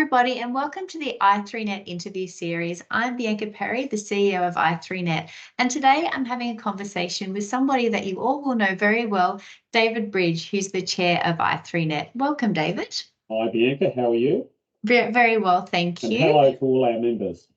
everybody, and welcome to the i3net interview series. I'm Bianca Perry, the CEO of i3net, and today I'm having a conversation with somebody that you all will know very well, David Bridge, who's the chair of i3net. Welcome, David. Hi, Bianca. How are you? Very well, thank you. And hello to all our members.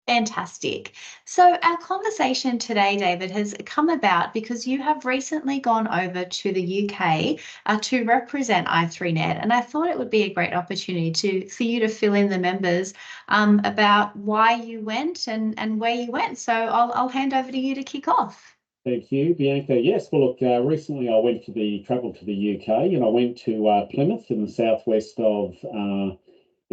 Fantastic. So our conversation today, David, has come about because you have recently gone over to the UK to represent i3net, and I thought it would be a great opportunity for you to fill in the members about why you went and where you went. So I'll hand over to you to kick off. Thank you, Bianca. Yes, well, look, recently I travelled to the UK, and I went to Plymouth in the southwest of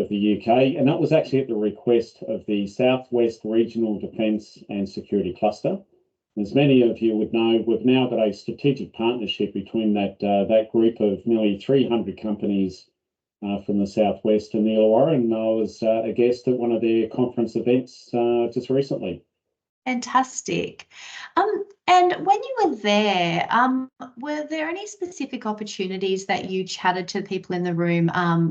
the UK, and that was actually at the request of the Southwest Regional Defence and Security Cluster. As many of you would know, we've now got a strategic partnership between that group of nearly 300 companies from the Southwest and the Illawarra, and I was a guest at one of their conference events just recently. Fantastic. And when you were there, were there any specific opportunities that you chatted to people in the room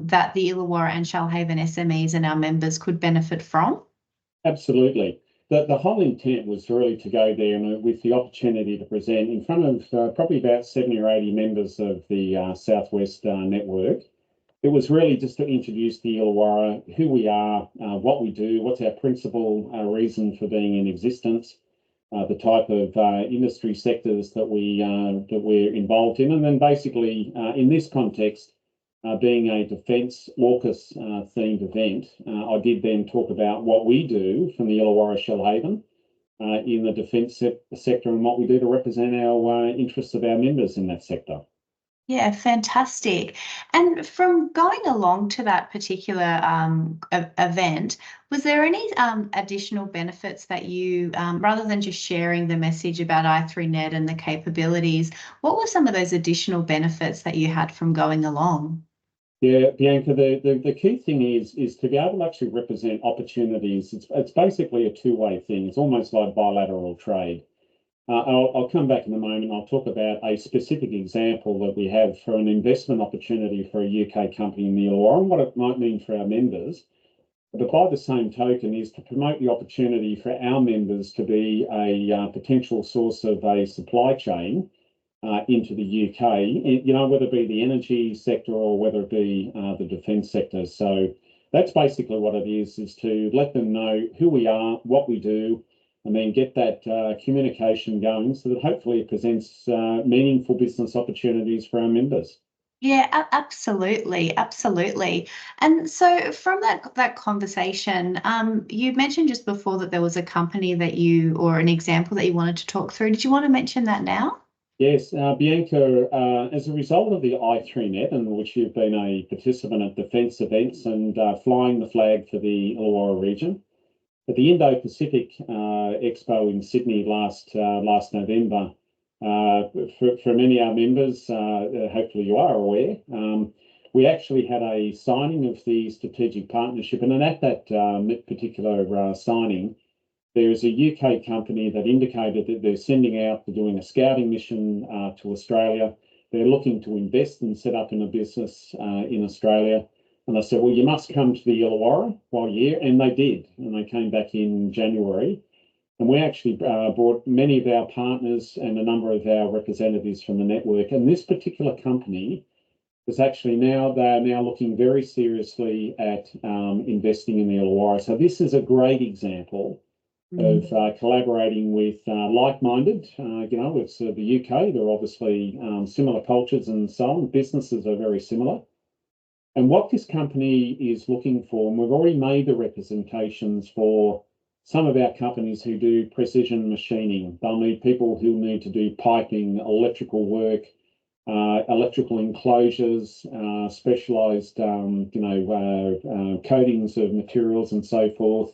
that the Illawarra and Shoalhaven SMEs and our members could benefit from? Absolutely. The whole intent was really to go there and with the opportunity to present in front of probably about 70 or 80 members of the Southwest network. It was really just to introduce the Illawarra, who we are, what we do, what's our principal reason for being in existence, the type of industry sectors that we're involved in, and then basically in this context, being a defence AUKUS themed event, I did then talk about what we do from the Illawarra Shoalhaven in the defence sector and what we do to represent our interests of our members in that sector. Yeah, fantastic. And from going along to that particular event, was there any additional benefits that you, rather than just sharing the message about i3net and the capabilities, what were some of those additional benefits that you had from going along? Yeah, Bianca, the key thing is to be able to actually represent opportunities. It's basically a two-way thing. It's almost like bilateral trade. I'll come back in a moment. I'll talk about a specific example that we have for an investment opportunity for a UK company in the Illawarra and what it might mean for our members. But by the same token is to promote the opportunity for our members to be a potential source of a supply chain into the UK, you know, whether it be the energy sector or whether it be the defence sector. So that's basically what it is to let them know who we are, what we do, and then get that communication going so that hopefully it presents meaningful business opportunities for our members. Yeah, absolutely, absolutely. And so from that conversation, you mentioned just before that there was a company that you, or an example that you wanted to talk through. Did you want to mention that now? Yes, Bianca, as a result of the i3net, in which you've been a participant at defence events and flying the flag for the Illawarra region, at the Indo-Pacific Expo in Sydney last November, for many of our members, hopefully you are aware, we actually had a signing of the strategic partnership, and at that particular signing, there is a UK company that indicated that they're sending out, they're doing a scouting mission to Australia. They're looking to invest and set up in a business in Australia. And I said, well, you must come to the Illawarra while you're here. And they did. And they came back in January. And we actually brought many of our partners and a number of our representatives from the network. And this particular company is actually they're now looking very seriously at investing in the Illawarra. So this is a great example of collaborating with like-minded, you know, it's the UK, they're obviously similar cultures and so on. Businesses are very similar. And what this company is looking for, and we've already made the representations for some of our companies who do precision machining. They'll need people who need to do piping, electrical work, electrical enclosures, specialised, coatings of materials and so forth.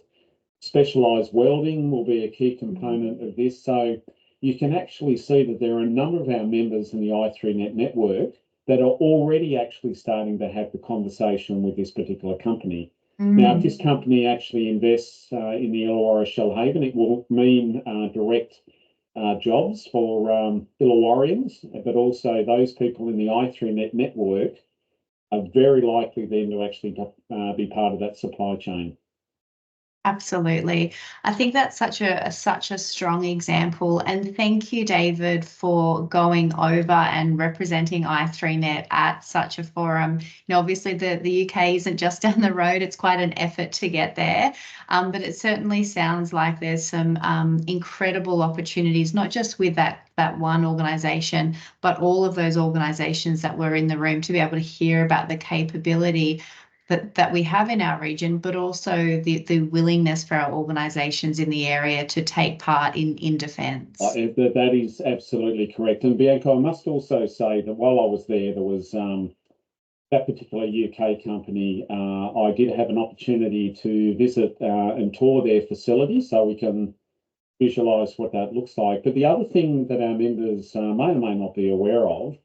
Specialised welding will be a key component of this. So you can actually see that there are a number of our members in the i3net network that are already actually starting to have the conversation with this particular company. Now, if this company actually invests in the Illawarra Shoalhaven, it will mean direct jobs for Illawarrians, but also those people in the i3net network are very likely then to actually be part of that supply chain. Absolutely. I think that's such a strong example. And thank you, David, for going over and representing i3net at such a forum. Obviously the UK isn't just down the road, it's quite an effort to get there. But it certainly sounds like there's some incredible opportunities, not just with that one organisation, but all of those organisations that were in the room, to be able to hear about the capability that we have in our region, but also the willingness for our organisations in the area to take part in defence. That is absolutely correct. And Bianca, I must also say that while I was there was that particular UK company, I did have an opportunity to visit and tour their facility so we can visualise what that looks like. But the other thing that our members may or may not be aware of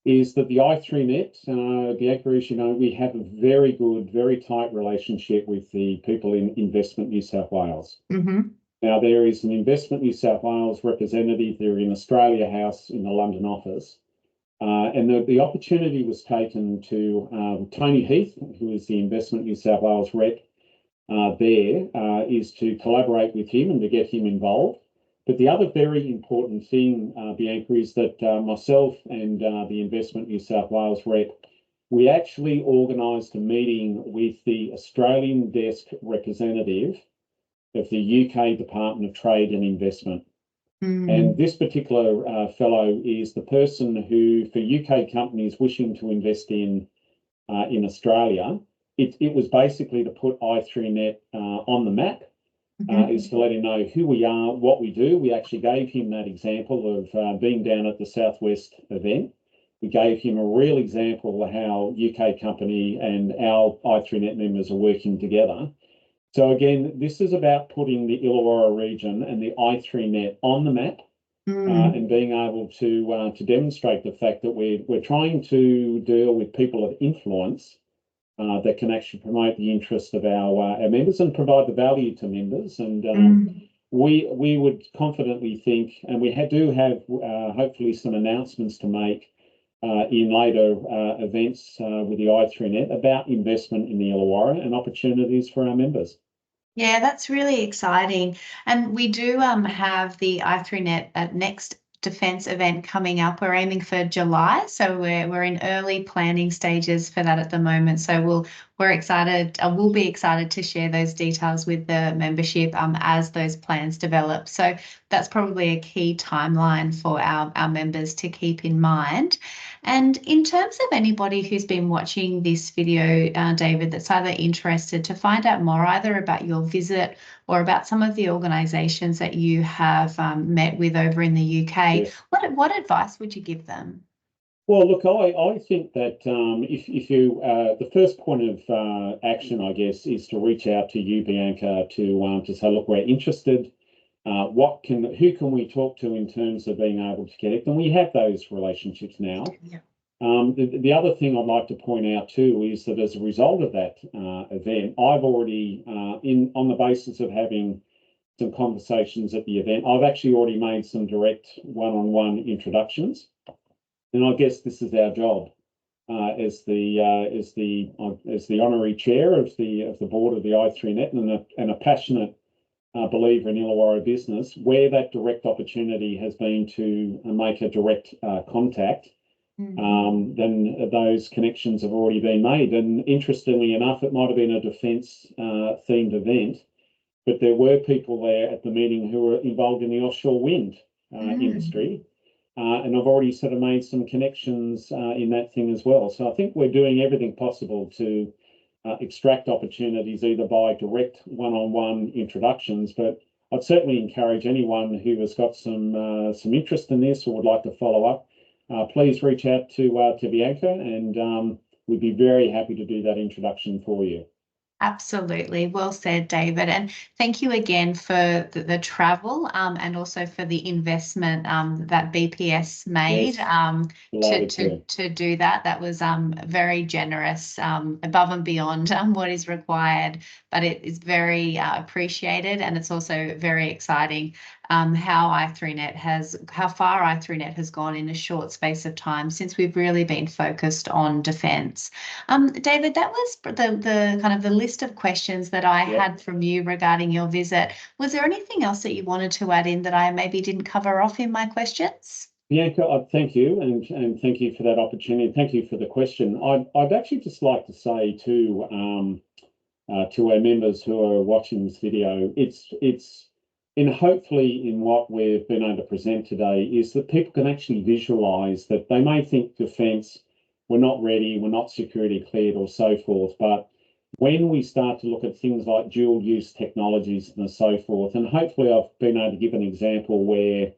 is that the i3net, Bianca, as you know, we have a very good, very tight relationship with the people in Investment New South Wales. Mm-hmm. Now, there is an Investment New South Wales representative. They're in Australia House in the London office. And the opportunity was taken to Tony Heath, who is the Investment New South Wales rep is to collaborate with him and to get him involved. But the other very important thing, Bianca, is that myself and the Investment New South Wales rep, we actually organised a meeting with the Australian desk representative of the UK Department of Trade and Investment. And this particular fellow is the person who, for UK companies wishing to invest in Australia, it was basically to put i3net on the map. Is to let him know who we are, what we do. We actually gave him that example of being down at the Southwest event. We gave him a real example of how UK company and our i3net members are working together. So again, this is about putting the Illawarra region and the i3net on the map and being able to demonstrate the fact that we're trying to deal with people of influence that can actually promote the interest of our members and provide the value to members. And we would confidently think, and we do have hopefully some announcements to make in later events with the i3net about investment in the Illawarra and opportunities for our members. Yeah, that's really exciting. And we do have the i3net next defence event coming up. We're aiming for July, so we're in early planning stages for that at the moment. So we're excited. We'll be excited to share those details with the membership as those plans develop. So that's probably a key timeline for our members to keep in mind. And in terms of anybody who's been watching this video, David, that's either interested to find out more either about your visit or about some of the organisations that you have met with over in the UK, Yeah. What advice would you give them? Well, look, I think that if you the first point of action, I guess, is to reach out to you, Bianca, to say, look, we're interested. Who can we talk to in terms of being able to connect? And we have those relationships now. Yeah. The other thing I'd like to point out too is that as a result of that event, I've already, on the basis of having some conversations at the event, I've actually already made some direct one-on-one introductions. And I guess this is our job as the honorary chair of the board of the i3net and a passionate believer in Illawarra business, where that direct opportunity has been to make a direct contact. Then those connections have already been made. And interestingly enough, it might have been a defence themed event, but there were people there at the meeting who were involved in the offshore wind industry. And I've already sort of made some connections in that thing as well. So I think we're doing everything possible to extract opportunities either by direct one-on-one introductions, but I'd certainly encourage anyone who has got some interest in this or would like to follow up, please reach out to Bianca, and we'd be very happy to do that introduction for you. Absolutely. Well said, David. And thank you again for the travel and also for the investment that BPS made to do that. That was very generous, above and beyond what is required, but it is very appreciated, and it's also very exciting how far i3net has gone in a short space of time since we've really been focused on defence. David, that was the kind of the list of questions that I had from you regarding your visit. Was there anything else that you wanted to add in that I maybe didn't cover off in my questions? Bianca, thank you, and thank you for that opportunity. Thank you for the question. I'd actually just like to say to our members who are watching this video, it's in hopefully in what we've been able to present today is that people can actually visualize that they may think defence, we're not ready, we're not security cleared or so forth, but when we start to look at things like dual use technologies and so forth, and hopefully I've been able to give an example where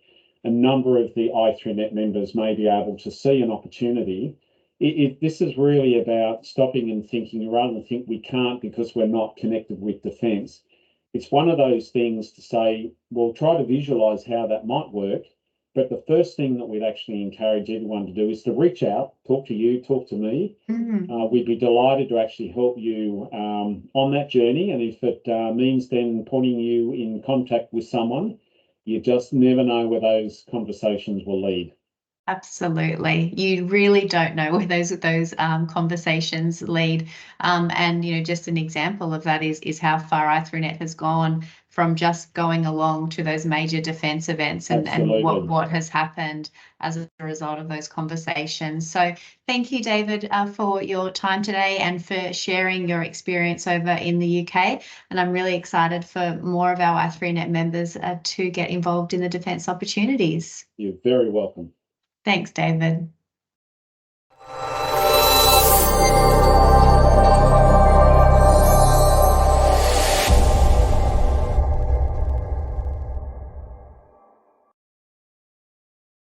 a number of the i3net members may be able to see an opportunity. This is really about stopping and thinking rather than think we can't because we're not connected with defence. It's one of those things to say, well, try to visualise how that might work. But the first thing that we'd actually encourage everyone to do is to reach out, talk to you, talk to me. We'd be delighted to actually help you on that journey. And if it means then putting you in contact with someone, you just never know where those conversations will lead. Absolutely. You really don't know where those conversations lead. And just an example of that is how far i3net has gone from just going along to those major defence events and what has happened as a result of those conversations. So thank you, David, for your time today and for sharing your experience over in the UK. And I'm really excited for more of our i3net members to get involved in the defence opportunities. You're very welcome. Thanks, David.